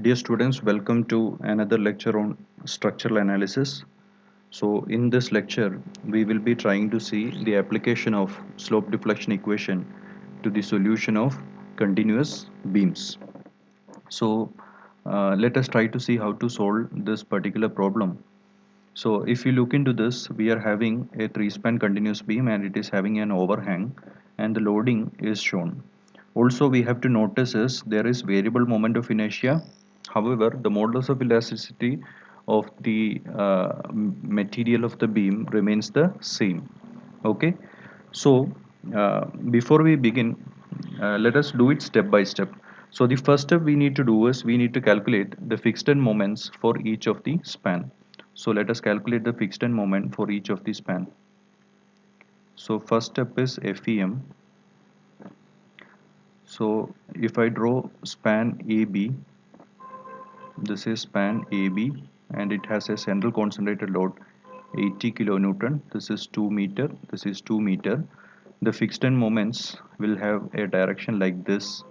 Dear students, welcome to another lecture on structural analysis. So in this lecture, we will be trying to see the application of slope deflection equation to the solution of continuous beams. So let us try to see how to solve this particular problem. So if you look into this, we are having a three-span continuous beam and it is having an overhang and the loading is shown. Also we have to notice is there is variable moment of inertia. However, the modulus of elasticity of the material of the beam remains the same. Okay. So before we begin, let us do it step by step. So the first step we need to do is we need to calculate the fixed end moments for each of the span. So let us calculate the fixed end moment for each of the span. So first step is FEM. So if I draw span AB, this is span AB and it has a central concentrated load 80 kilonewton. This is 2 meter. This is 2 meter. The fixed end moments will have a direction like this,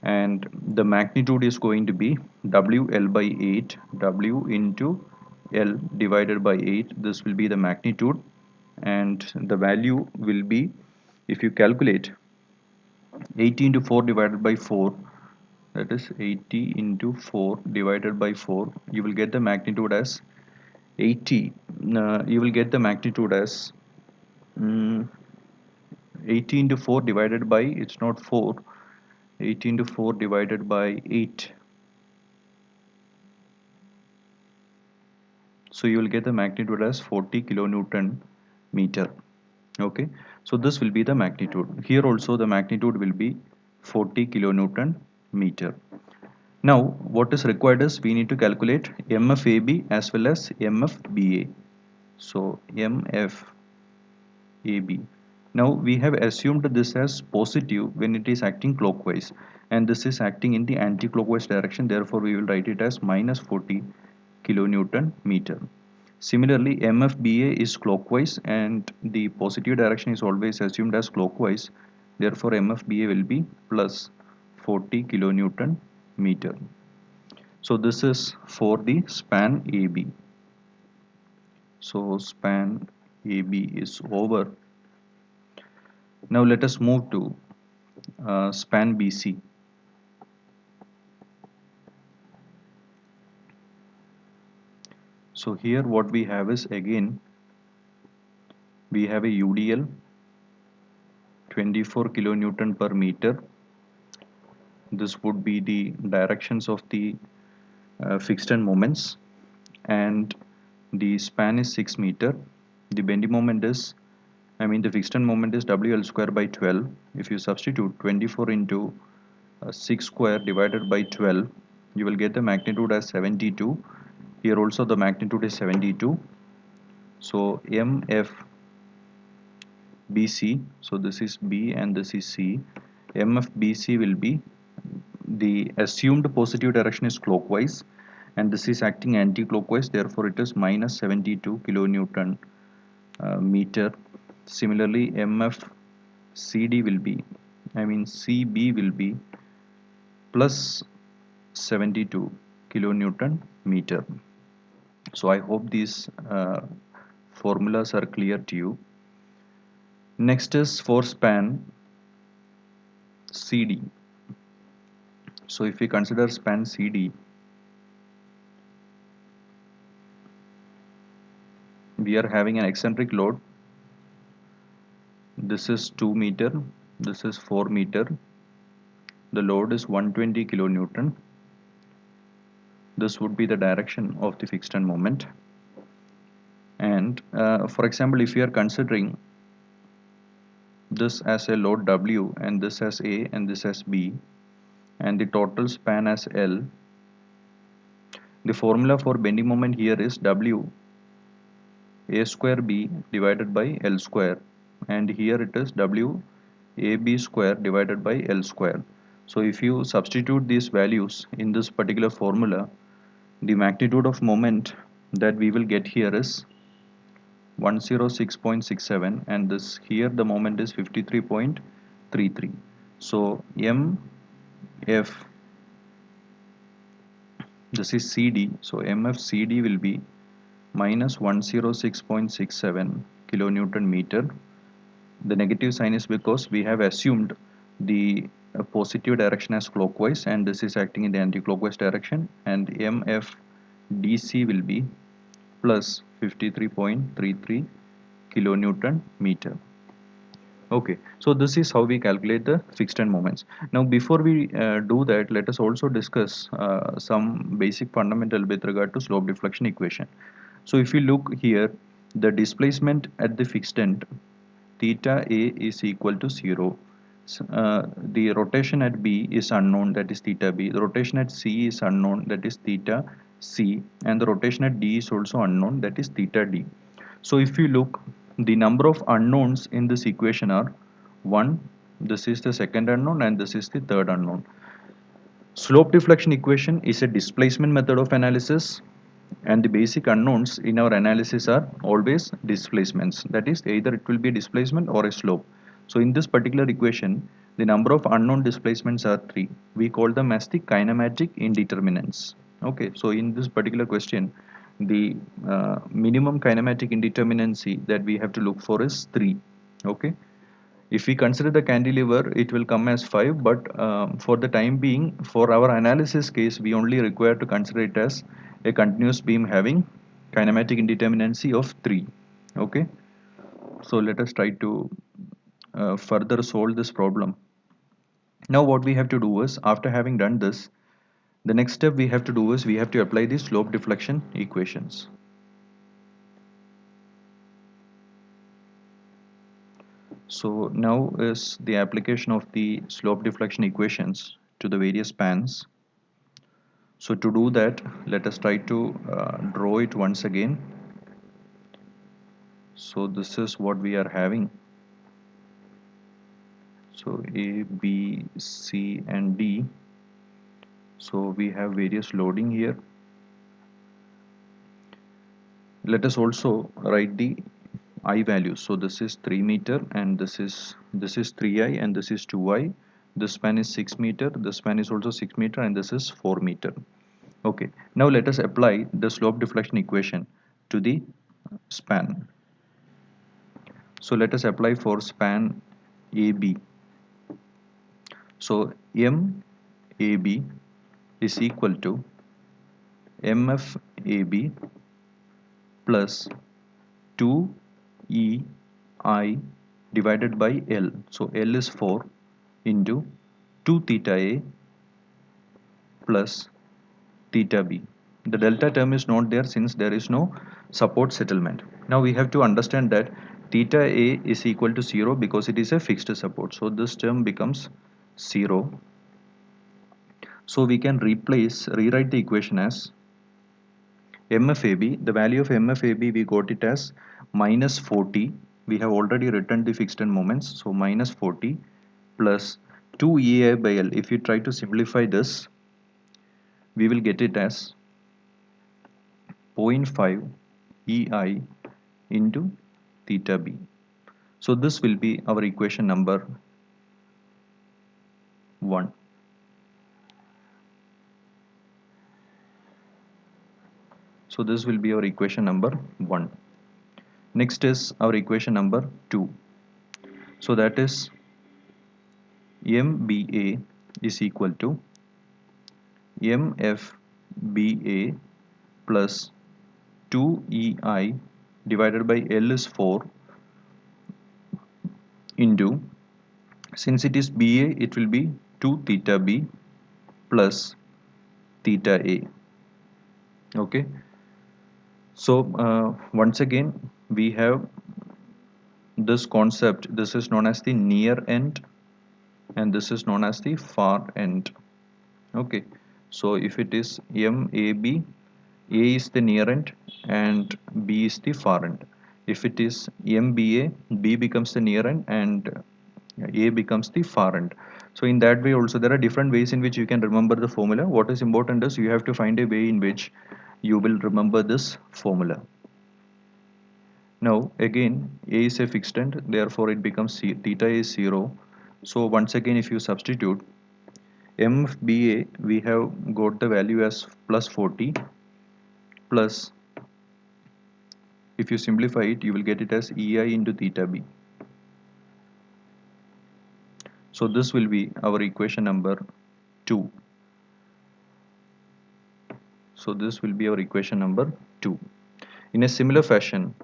and the magnitude is going to be WL by 8, W into L divided by 8. This will be the magnitude, and the value will be, if you calculate 80 into 4 divided by 4, that is 80 into 4 divided by 4, you will get the magnitude as 80. You will get the magnitude as 80 into 4 divided by, it's not 4, 80 into 4 divided by 8. So you will get the magnitude as 40 kilonewton meter. Okay, so this will be the magnitude. Here also the magnitude will be 40 kilonewton meter. Now what is required is we need to calculate MFAB as well as MFBA. So MFAB. Now we have assumed this as positive when it is acting clockwise, and this is acting in the anti-clockwise direction. Therefore we will write it as minus 40 kilonewton meter. Similarly, MFBA is clockwise and the positive direction is always assumed as clockwise. Therefore MFBA will be plus 40 kilonewton meter. So this is for the span AB. So span AB is over. Now let us move to span BC. So here what we have is, again we have a UDL 24 kilonewton per meter. This would be the directions of the fixed end moments, and the span is 6 meter. The bending moment is, the fixed end moment is WL square by 12. If you substitute 24 into 6 square divided by 12, you will get the magnitude as 72. Here also the magnitude is 72. So MFBC, so this is B and this is C. MFBC will be, the assumed positive direction is clockwise and this is acting anti-clockwise, therefore it is minus 72 kilonewton meter. Similarly MFCD will be, CB will be plus 72 kilonewton meter. So I hope these formulas are clear to you. Next is for span CD. So if we consider span CD, we are having an eccentric load. This is 2 meter, this is 4 meter. The load is 120 kilonewton. This would be the direction of the fixed end moment. And for example, if we are considering this as a load W and this as A and this as B and the total span as L, the formula for bending moment here is W A square B divided by L square, and here it is W AB square divided by L square. So if you substitute these values in this particular formula, the magnitude of moment that we will get here is 106.67, and this here the moment is 53.33. So MF this is CD, so MFCD will be minus 106.67 kilonewton meter. The negative sign is because we have assumed the positive direction as clockwise, and this is acting in the anti-clockwise direction, and MFDC will be plus 53.33 kilonewton meter. Okay, so this is how we calculate the fixed end moments. Now, before we do that, let us also discuss some basic fundamental with regard to slope deflection equation. So, if you look here, the displacement at the fixed end, theta A is equal to 0. The rotation at B is unknown, that is theta B. The rotation at C is unknown, that is theta C. And the rotation at D is also unknown, that is theta D. So if you look, the number of unknowns in this equation are 1, this is the second unknown, and this is the third unknown. Slope deflection equation is a displacement method of analysis, and the basic unknowns in our analysis are always displacements. That is, either it will be a displacement or a slope. So in this particular equation, the number of unknown displacements are 3. We call them as the kinematic indeterminants. Okay, so in this particular question, the minimum kinematic indeterminacy that we have to look for is 3. Okay, if we consider the cantilever, it will come as 5, but for the time being, for our analysis case, we only require to consider it as a continuous beam having kinematic indeterminacy of 3. Okay, so let us try to further solve this problem. Now what we have to do is, after having done this, the next step we have to do is we have to apply the slope deflection equations. So now is the application of the slope deflection equations to the various spans. So to do that, let us try to draw it once again. So this is what we are having. So A, B, C and D. So we have various loading here. Let us also write the I values. So this is 3 meter, and this is 3I, and this is 2I. This span is 6 meter, this span is also 6 meter, and this is 4 meter. Okay, now let us apply the slope deflection equation to the span. So let us apply for span AB. So MAB is equal to MFAB plus 2EI divided by L. So L is 4 into 2 theta A plus theta B. The delta term is not there since there is no support settlement. Now we have to understand that theta A is equal to 0 because it is a fixed support. So this term becomes 0. So we can rewrite the equation as MFAB. The value of MFAB, we got it as minus 40. We have already written the fixed end moments. So minus 40 plus 2EI by L. If you try to simplify this, we will get it as 0.5 EI into theta B. So this will be our equation number 1. So this will be our equation number 1. Next is our equation number 2. So that is MBA is equal to MFBA plus 2EI divided by L is 4 into, since it is BA, it will be 2 theta B plus theta A. Okay, so once again we have this concept. This is known as the near end, and this is known as the far end. Okay, so if it is MAB, A is the near end and B is the far end. If it is MBA, B becomes the near end and A becomes the far end. So in that way also there are different ways in which you can remember the formula. What is important is you have to find a way in which you will remember this formula. Now again, A is a fixed end, therefore it becomes theta is 0. So once again if you substitute, MFBA we have got the value as plus 40 plus, if you simplify it, you will get it as EI into theta B. So this will be our equation number 2. So this will be our equation number 2. In a similar fashion,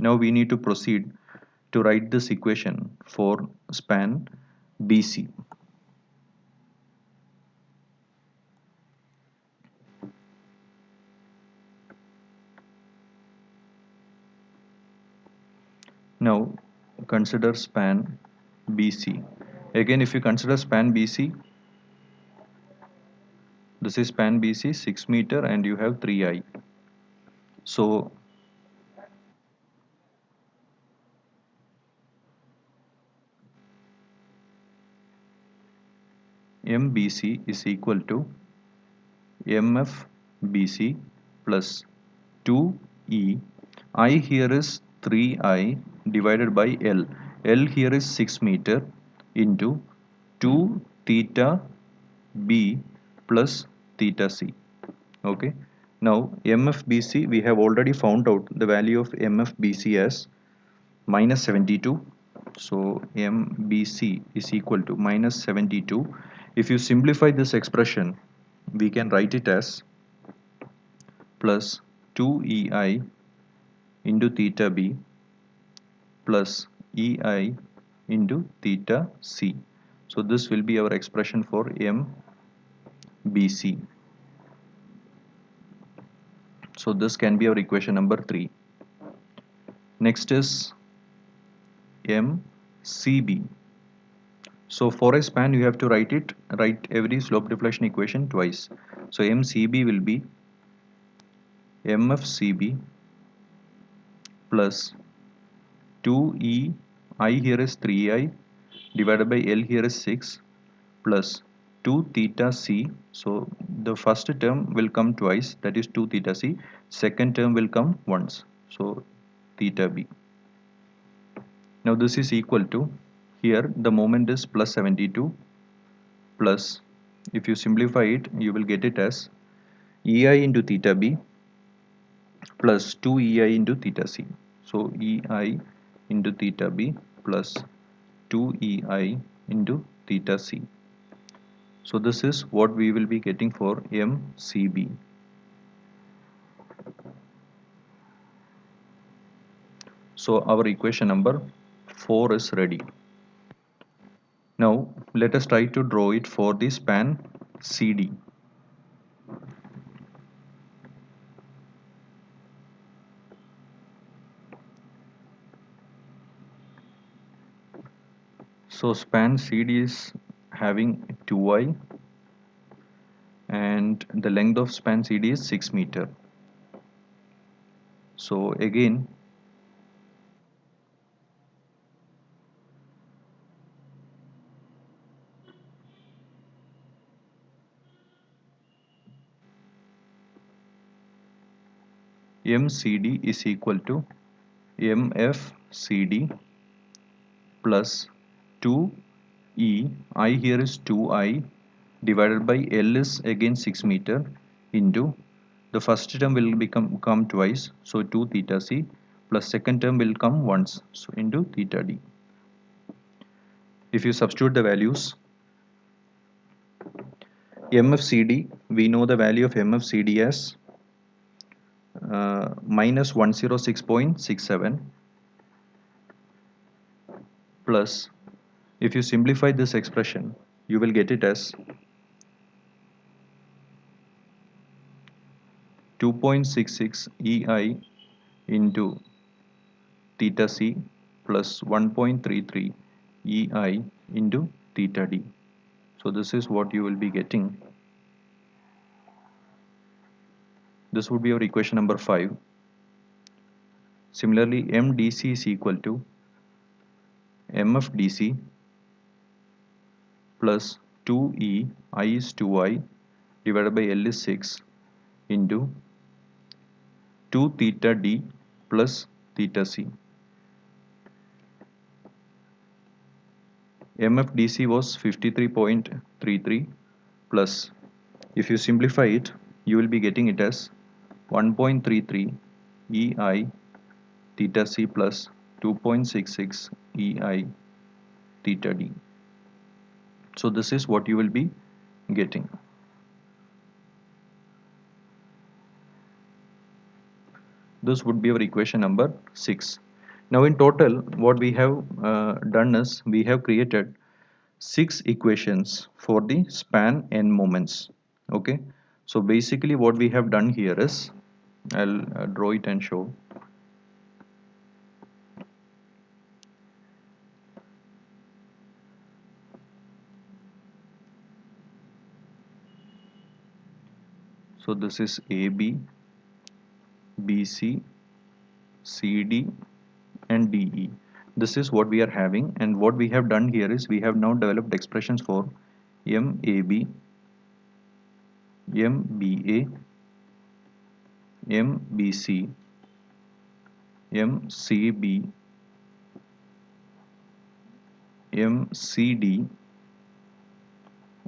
now we need to proceed to write this equation for span BC. Now consider span BC. Again, if you consider span BC, this is span BC 6 meter and you have 3I. So MBC is equal to MFBC plus 2E. I here is 3I divided by L. L here is 6 meter into 2 theta B plus theta C. Okay. Now MFBC, we have already found out the value of MFBC as minus 72. So MBC is equal to minus 72. If you simplify this expression, we can write it as plus 2EI into theta B plus EI into theta C. So this will be our expression for MBC. So this can be our equation number 3. Next is MCB. So for a span you have to write every slope deflection equation twice. So MCB will be MFCB plus 2E, I here is 3I divided by L here is 6 plus 2 theta C. So the first term will come twice, that is 2 theta C. Second term will come once, so theta B. Now this is equal to, here the moment is plus 72 plus, if you simplify it, you will get it as EI into theta B plus 2 EI into theta C. So EI into theta B plus 2 EI into theta C. So this is what we will be getting for MCB. So our equation number 4 is ready. Now let us try to draw it for the span CD. So span CD is having 2I and the length of span CD is 6 meter. So again, MCD is equal to MFCD plus 2E, I here is 2I divided by L is again 6 meter into, the first term will come twice, so 2 theta C plus second term will come once, so into theta D. If you substitute the values, MFCD, we know the value of MFCD as minus 106.67 plus, if you simplify this expression, you will get it as 2.66 EI into theta C plus 1.33 EI into theta D. So this is what you will be getting. This would be our equation number 5. Similarly, MDC is equal to MFDC plus 2E, I is 2I divided by L is 6 into 2 theta D plus theta C. MFDC was 53.33 plus, if you simplify it, you will be getting it as 1.33 EI theta C plus 2.66 EI theta D. So this is what you will be getting. This would be our equation number 6. Now in total what we have done is we have created 6 equations for the span n moments. Okay, so basically what we have done here is, I'll draw it and show. So this is AB, BC, CD and DE. This is what we are having, and what we have done here is we have now developed expressions for MAB, MBA, MBC, MCB, MCD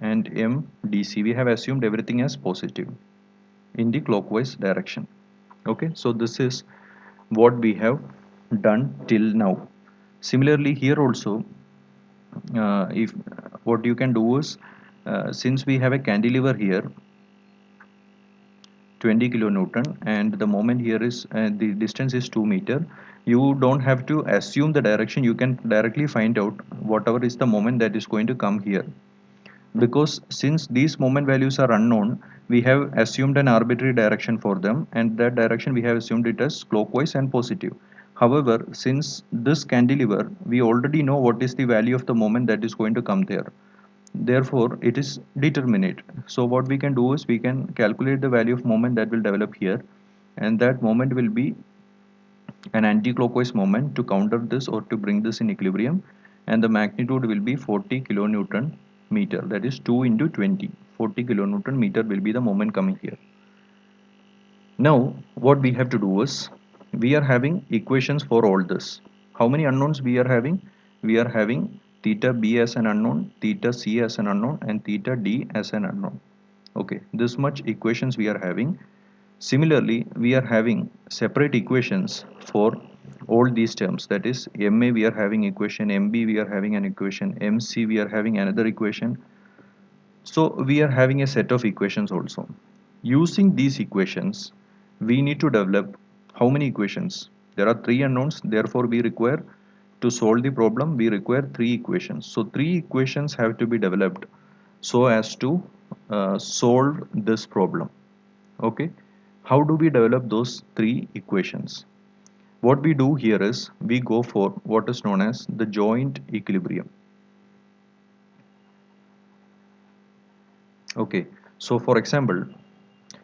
and MDC. We have assumed everything as positive in the clockwise direction. Okay, so this is what we have done till now. Similarly here also, if what you can do is, since we have a cantilever here 20 kilonewton and the moment here is the distance is 2 meter, you don't have to assume the direction. You can directly find out whatever is the moment that is going to come here, because since these moment values are unknown, we have assumed an arbitrary direction for them, and that direction we have assumed it as clockwise and positive. However, since this cantilever, we already know what is the value of the moment that is going to come there, therefore it is determinate. So what we can do is we can calculate the value of moment that will develop here, and that moment will be an anti-clockwise moment to counter this or to bring this in equilibrium, and the magnitude will be 40 kilonewton meter, that is 2 into 20. 40 kilonewton meter will be the moment coming here. Now what we have to do is we are having equations for all this. How many unknowns we are having? We are having theta b as an unknown, theta c as an unknown and theta d as an unknown. Okay, this much equations we are having. Similarly, we are having separate equations for all these terms, that is MA we are having equation, MB we are having an equation, MC we are having another equation. So we are having a set of equations also. Using these equations, we need to develop how many equations? There are 3 unknowns, therefore we require, to solve the problem we require 3 equations. So 3 equations have to be developed so as to solve this problem. Okay, how do we develop those 3 equations? What we do here is we go for what is known as the joint equilibrium. Okay, so for example,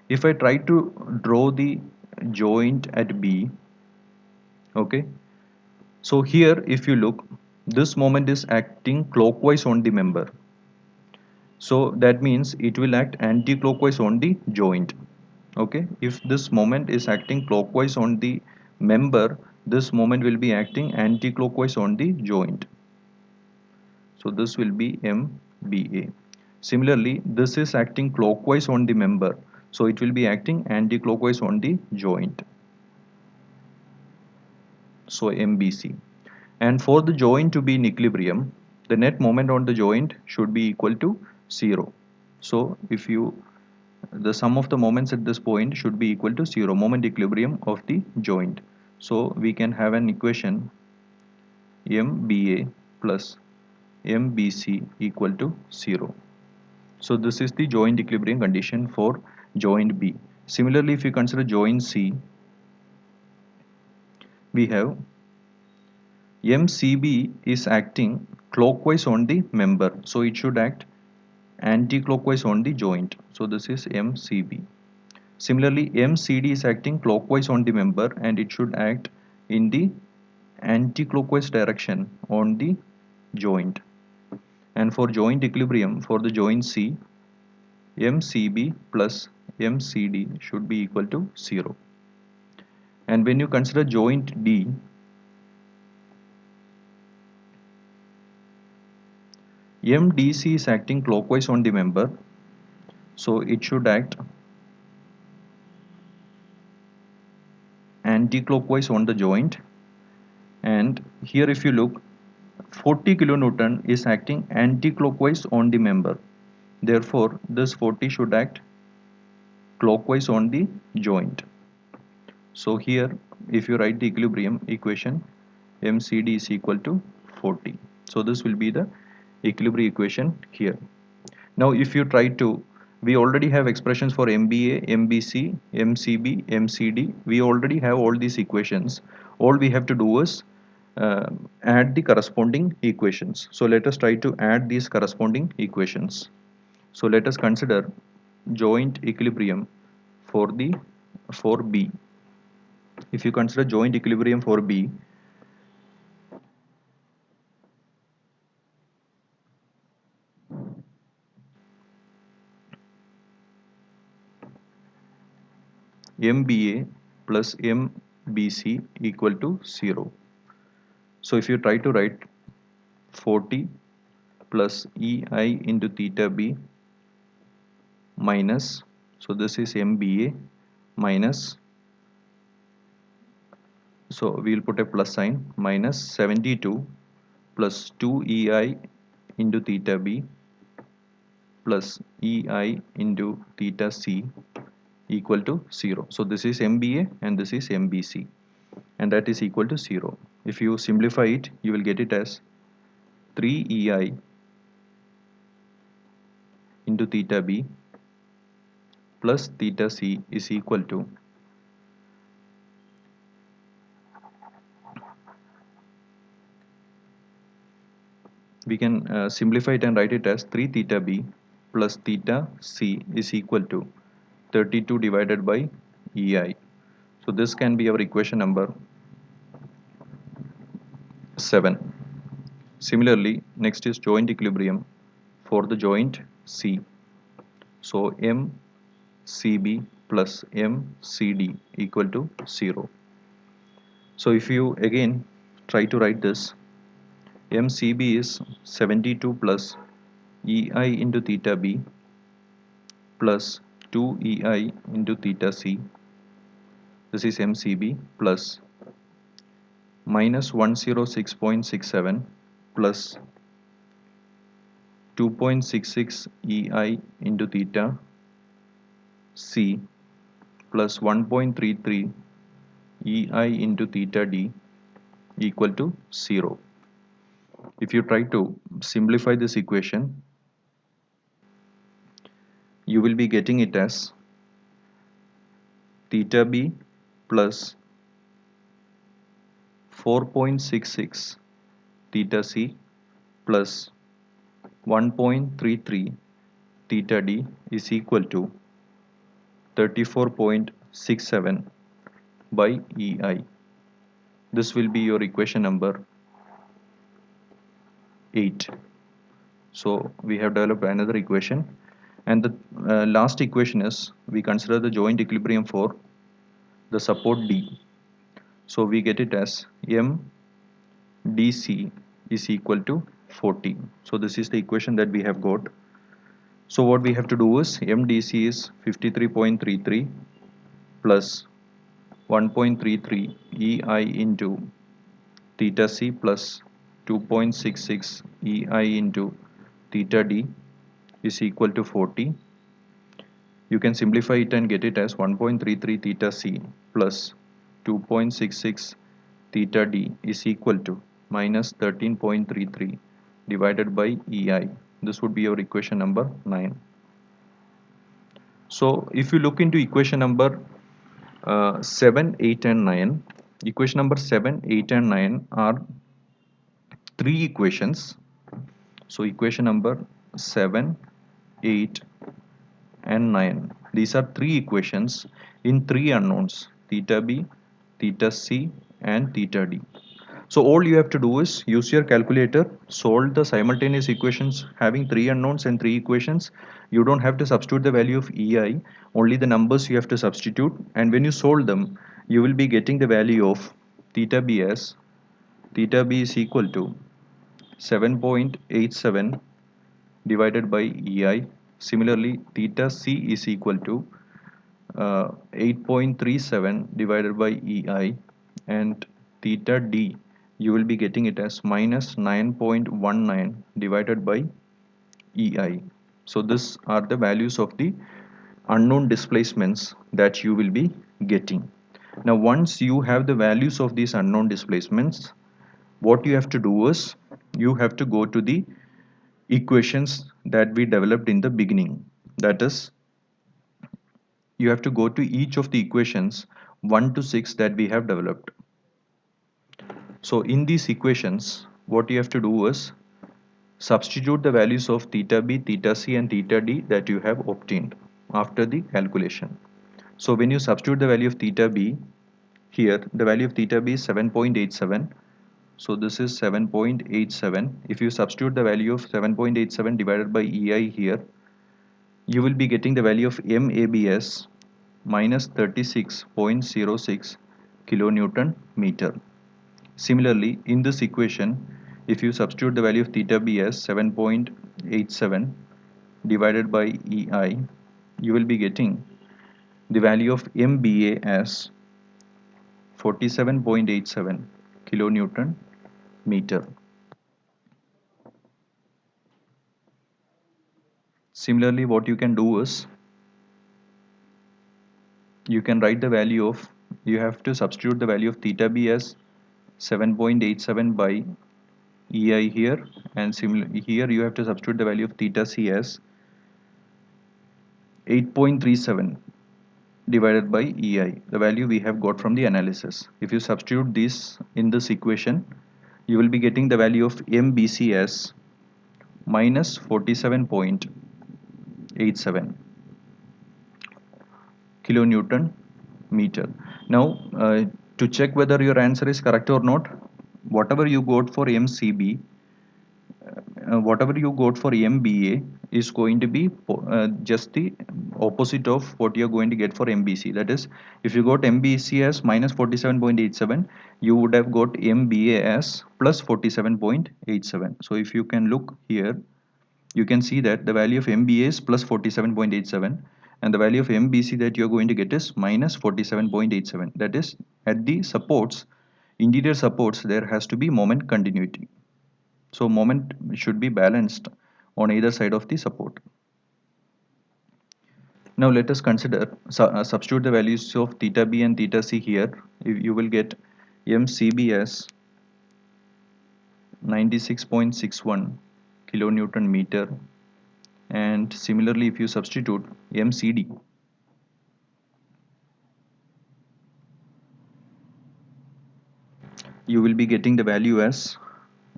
if I try to draw the joint at B, okay, so here if you look, this moment is acting clockwise on the member, so that means it will act anti-clockwise on the joint. Okay, if this moment is acting clockwise on the member, this moment will be acting anti-clockwise on the joint, so this will be MBA. Similarly, this is acting clockwise on the member, so it will be acting anti-clockwise on the joint, so MBC. And for the joint to be in equilibrium, the net moment on the joint should be equal to 0. So if you, the sum of the moments at this point should be equal to 0, moment equilibrium of the joint. So we can have an equation MBA plus MBC equal to 0. So this is the joint equilibrium condition for joint B. Similarly, if you consider joint C, we have MCB is acting clockwise on the member, so it should act anti-clockwise on the joint. So this is MCB. Similarly, MCD is acting clockwise on the member and it should act in the anti-clockwise direction on the joint. And for joint equilibrium, for the joint C, MCB plus MCD should be equal to 0. And when you consider joint D, MDC is acting clockwise on the member So it should act anti-clockwise on the joint, and here if you look, 40 kilonewton is acting anti-clockwise on the member. Therefore, this 40 should act clockwise on the joint. So here, if you write the equilibrium equation, MCD is equal to 40. So this will be the equilibrium equation here. Now if you try to, we already have expressions for MBA, MBC, MCB, MCD. We already have all these equations. All we have to do is add the corresponding equations. So let us try to add these corresponding equations. So let us consider joint equilibrium for B. If you consider joint equilibrium for B, MBA plus MBC equal to 0. So if you try to write 40 plus EI into theta B minus, so this is MBA minus, so we will put a plus sign, minus 72 plus 2EI into theta B plus EI into theta C equal to 0. So this is MBA and this is MBC, and that is equal to 0. If you simplify it, you will get it as 3EI into theta B plus theta C is equal to, we can simplify it and write it as 3 theta B plus theta C is equal to 32 divided by EI. So this can be our equation number 7. Similarly, next is joint equilibrium for the joint C. So MCB plus MCD equal to 0. So if you again try to write this, MCB is 72 plus EI into theta B plus 2EI into theta C. This is MCB plus minus 106.67 plus 2.66 EI into theta C plus 1.33 EI into theta D equal to 0. If you try to simplify this equation, you will be getting it as theta B plus 4.66 theta C plus 1.33 theta D is equal to 34.67 by EI. This will be your equation number 8. So we have developed another equation, and the last equation is, we consider the joint equilibrium for the support D. So we get it as MDC is equal to 40. So this is the equation that we have got. So what we have to do is, MDC is 53.33 plus 1.33 EI into theta C plus 2.66 EI into theta D is equal to 40. You can simplify it and get it as 1.33 theta C plus 2.66 theta D is equal to minus 13.33 divided by EI. This would be your equation number 9. So if you look into equation number 7, 8 and 9, equation number 7, 8 and 9 are three equations. So equation number 7, 8 and 9, these are three equations in three unknowns, theta B, theta C and theta D. So all you have to do is use your calculator, solve the simultaneous equations having three unknowns and three equations. You don't have to substitute the value of EI, only the numbers you have to substitute, and when you solve them, you will be getting the value of theta B as, theta B is equal to 7.87 divided by EI Similarly, theta C is equal to 8.37 divided by EI, and theta D you will be getting it as minus 9.19 divided by EI. So these are the values of the unknown displacements that you will be getting. Now once you have the values of these unknown displacements, what you have to do is you have to go to the equations that we developed in the beginning. That is, you have to go to each of the equations 1 to 6 that we have developed. So in these equations, what you have to do is substitute the values of theta b, theta c and theta d that you have obtained after the calculation. So when you substitute the value of theta b, here the value of theta b is 7.87. So this is 7.87. If you substitute the value of 7.87 divided by EI here, you will be getting the value of MABS minus 36.06 kilonewton meter. Similarly, in this equation, if you substitute the value of theta b as 7.87 divided by EI, you will be getting the value of MBA as 47.87 kilonewton meter. Similarly, what you can do is you can write the value of, you have to substitute the value of theta b as 7.87 by EI here, and similarly here you have to substitute the value of theta c as 8.37 divided by EI, the value we have got from the analysis. If you substitute this in this equation, you will be getting the value of MBC as minus 47.87 kilonewton meter. Now, to check whether your answer is correct or not, whatever you got for MCB, whatever you got for MBA is going to be just the opposite of what you're going to get for MBC. That is, if you got MBC as minus 47.87, you would have got MBA as plus 47.87. So if you can look here, you can see that the value of MBA is plus 47.87 and the value of MBC that you're going to get is minus 47.87. That is, at the supports, interior supports, there has to be moment continuity. So moment should be balanced on either side of the support. Now let us consider substitute the values of theta b and theta c here. You will get MCB as 96.61 kilonewton meter, and similarly if you substitute MCD, you will be getting the value as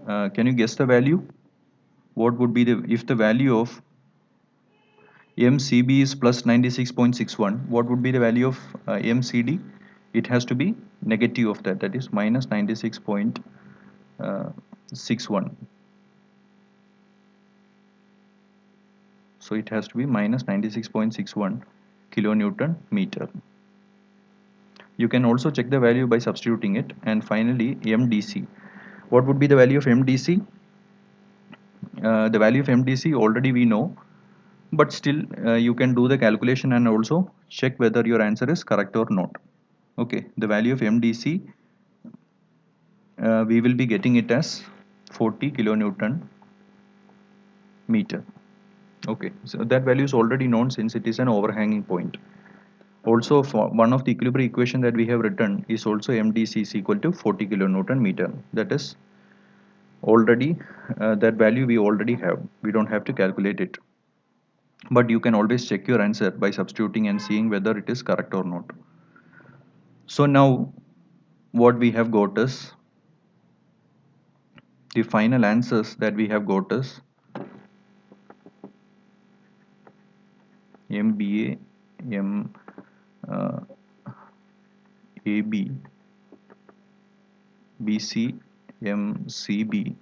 can you guess the value? What would be the, if the value of MCB is plus 96.61, what would be the value of MCD? It has to be negative of that, that is minus 96.61. So it has to be minus 96.61 kilonewton meter. You can also check the value by substituting it. And finally, MDC. What would be the value of MDC? The value of MDC already we know, but still you can do the calculation and also check whether your answer is correct or not. Okay, the value of MDC, we will be getting it as 40 kilonewton meter. Okay, so that value is already known since it is an overhanging point. Also, for one of the equilibrium equation that we have written is also MDC is equal to 40 kilonewton meter. That is already that value we already have. We don't have to calculate it. But you can always check your answer by substituting and seeing whether it is correct or not. So now what we have got is the final answers that we have got is MBA, AB, BC, MCB,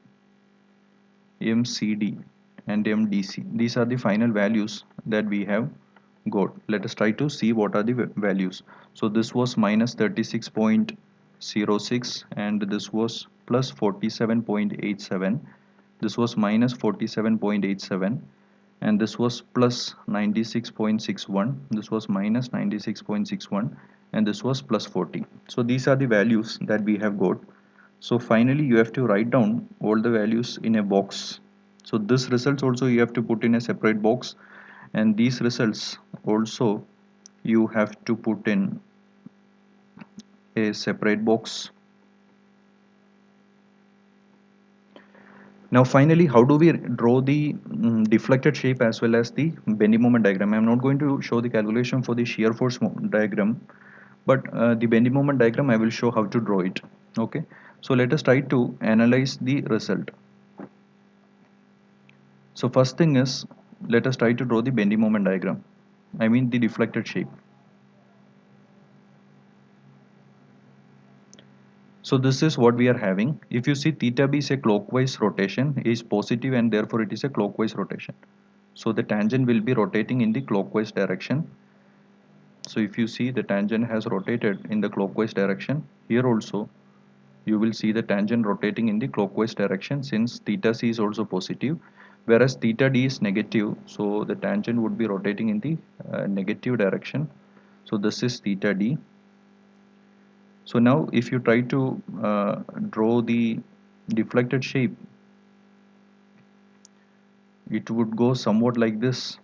MCD and MDC. These are the final values that we have got. Let us try to see what are the values. So this was minus 36.06 and this was plus 47.87. This was minus 47.87 and this was plus 96.61, this was minus 96.61, and this was plus 40. So these are the values that we have got. So finally you have to write down all the values in a box. So this results also you have to put in a separate box, and these results also you have to put in a separate box. Now finally, how do we draw the deflected shape as well as the bending moment diagram? I'm not going to show the calculation for the shear force diagram, but the bending moment diagram I will show how to draw it. Okay, so let us try to analyze the result. So first thing is, let us try to draw the bending moment diagram. I mean the deflected shape. So this is what we are having. If you see theta b is a clockwise rotation, is positive and therefore it is a clockwise rotation. So the tangent will be rotating in the clockwise direction. So if you see the tangent has rotated in the clockwise direction, here also you will see the tangent rotating in the clockwise direction since theta c is also positive, whereas theta d is negative, so the tangent would be rotating in the negative direction. So this is theta d. So now if you try to draw the deflected shape, it would go somewhat like this.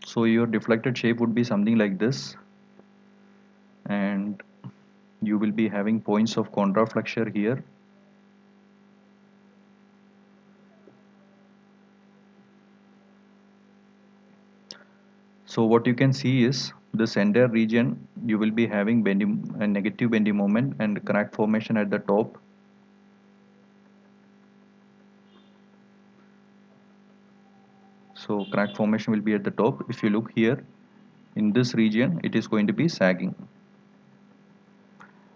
So your deflected shape would be something like this, and you will be having points of contraflexure here. So what you can see is this entire region you will be having bending a negative bending moment and crack formation at the top. So crack formation will be at the top. If you look here in this region, it is going to be sagging,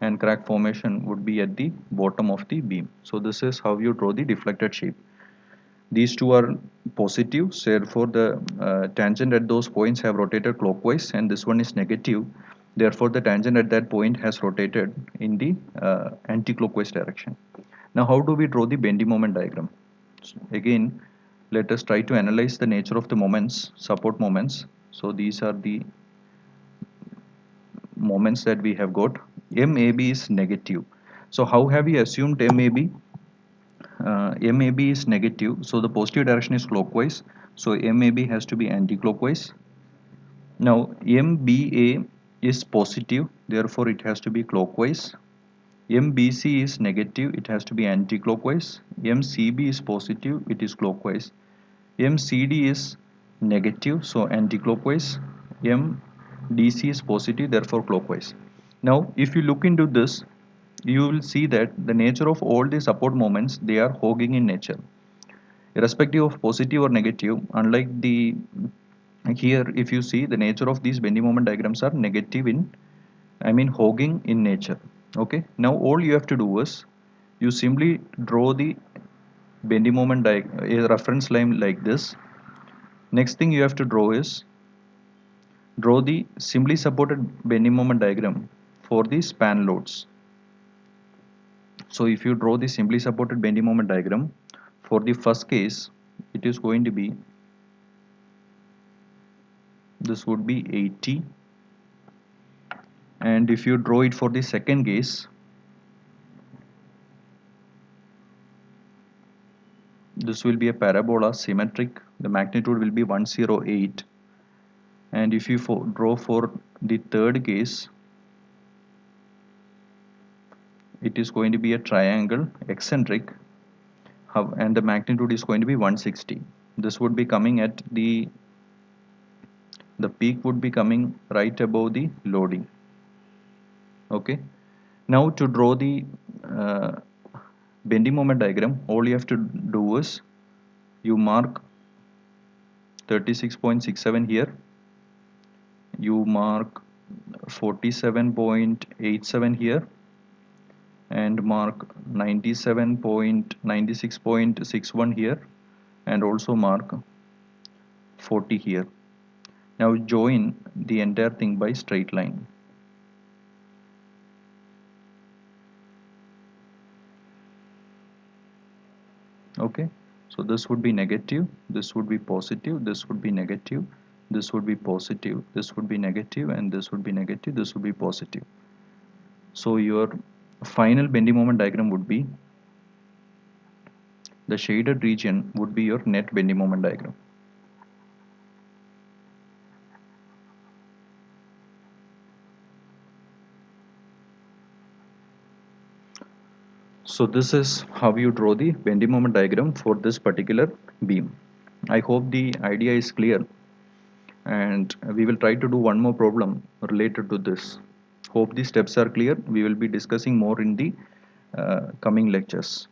and crack formation would be at the bottom of the beam. So this is how you draw the deflected shape. These two are positive, so therefore the tangent at those points have rotated clockwise, and this one is negative, therefore the tangent at that point has rotated in the anti-clockwise direction. Now how do we draw the bending moment diagram? So again, let us try to analyze the nature of the moments, support moments. So these are the moments that we have got. MAB is negative. So how have we assumed MAB? MAB is negative, so the positive direction is clockwise, so MAB has to be anti-clockwise. Now MBA is positive, therefore it has to be clockwise. MBC is negative, it has to be anti-clockwise. MCB is positive, it is clockwise. MCD is negative, so anti-clockwise. MDC is positive, therefore clockwise. Now if you look into this, you will see that the nature of all the support moments, they are hogging in nature, irrespective of positive or negative. Unlike the here, if you see, the nature of these bending moment diagrams are negative in, I mean hogging in nature. Okay, now all you have to do is you simply draw the bending moment a reference line like this. Next thing you have to draw is draw the simply supported bending moment diagram for the span loads. So if you draw the simply supported bending moment diagram for the first case, it is going to be, this would be 80, and if you draw it for the second case, this will be a parabola symmetric, the magnitude will be 108, and if you draw for the third case, it is going to be a triangle eccentric, and the magnitude is going to be 160. This would be coming at the peak would be coming right above the loading. Okay, now to draw the uh, bending moment diagram, all you have to do is you mark 36.67 here, you mark 47.87 here, and mark 97.96.61 here, and also mark 40 here. Now join the entire thing by straight line. Okay, so this would be negative, this would be positive, this would be negative, this would be positive, this would be negative, and this would be negative, this would be positive. So your final bending moment diagram would be, the shaded region would be your net bending moment diagram. So this is how you draw the bending moment diagram for this particular beam. I hope the idea is clear, and we will try to do one more problem related to this. Hope the steps are clear. We will be discussing more in the coming lectures.